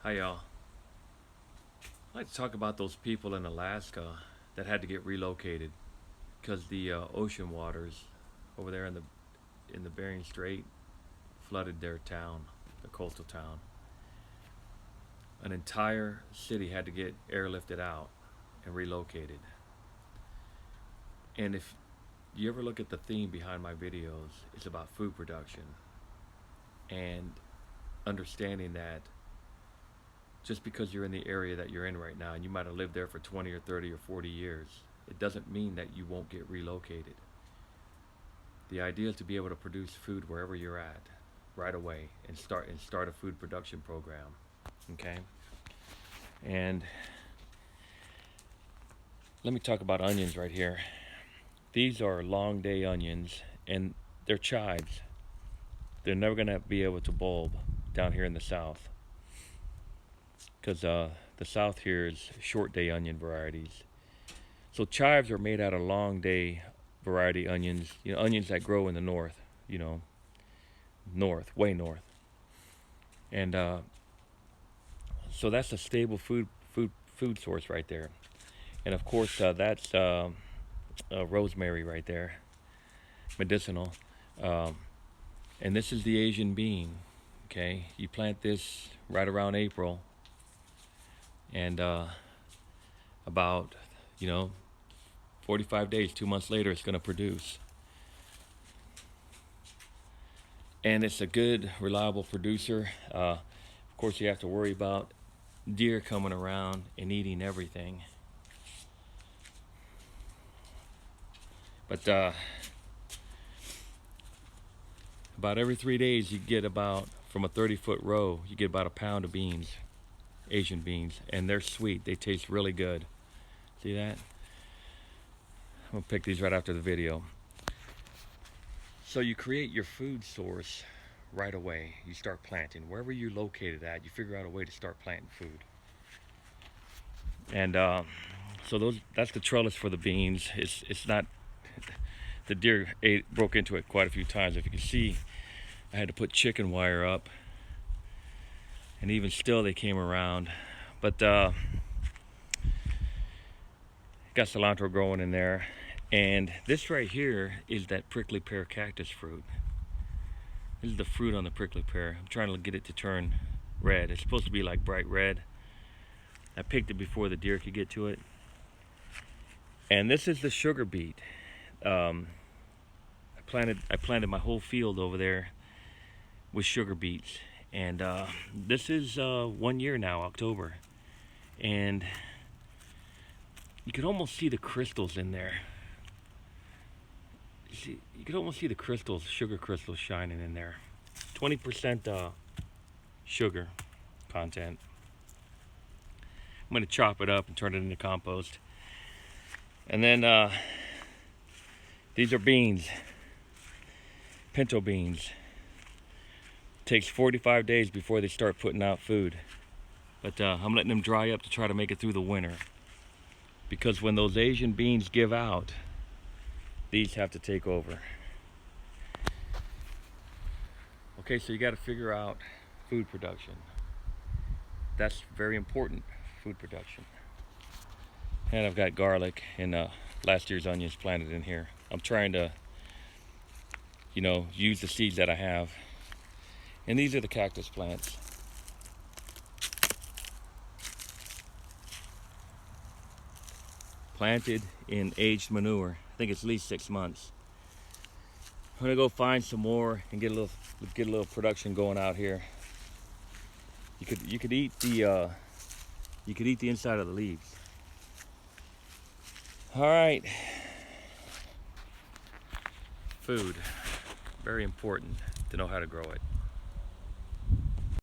Hi y'all. I'd like to talk about those people in Alaska that had to get relocated because the ocean waters over there in the Bering Strait flooded their town, the coastal town. An entire city had to get airlifted out and relocated. And if you ever look at the theme behind my videos, it's about food production and understanding that just because you're in the area that you're in right now and you might have lived there for 20 or 30 or 40 years, it doesn't mean that you won't get relocated. The idea is to be able to produce food wherever you're at right away and start a food production program. Okay? And let me talk about onions right here. These are long day onions and they're chives. They're never going to be able to bulb down here in the south because the south here is short day onion varieties. So chives are made out of long day variety onions, onions that grow in the north, way north. And so that's a stable food source right there. And of course, that's rosemary right there, medicinal. And this is the Asian bean. Okay, you plant this right around April, and about 45 days, 2 months later, it's going to produce. And it's a good, reliable producer. Of course, you have to worry about deer coming around and eating everything. But about every 3 days, you get from a 30-foot row, you get about a pound of beans, Asian beans, and they're sweet. They taste really good. See that? I'm gonna pick these right after the video. So you create your food source right away. You start planting. Wherever you're located at, you figure out a way to start planting food. And so that's the trellis for the beans. It's not, the deer broke into it quite a few times. If you can see, I had to put chicken wire up. And even still they came around. But got cilantro growing in there. And this right here is that prickly pear cactus fruit. This is the fruit on the prickly pear. I'm trying to get it to turn red. It's supposed to be like bright red. I picked it before the deer could get to it. And this is the sugar beet. I planted my whole field over there with sugar beets. And this is 1 year now, October. And you can almost see the crystals in there. You can almost see the crystals, sugar crystals shining in there. 20% sugar content. I'm going to chop it up and turn it into compost. And then these are beans, pinto beans. Takes 45 days before they start putting out food. But I'm letting them dry up to try to make it through the winter. Because when those Asian beans give out, these have to take over. Okay, so you got to figure out food production. That's very important, food production. And I've got garlic and last year's onions planted in here. I'm trying to, use the seeds that I have. And these are the cactus plants. Planted in aged manure. I think it's at least 6 months. I'm gonna go find some more and get a little production going out here. You could eat the inside of the leaves. All right. Food, very important to know how to grow it.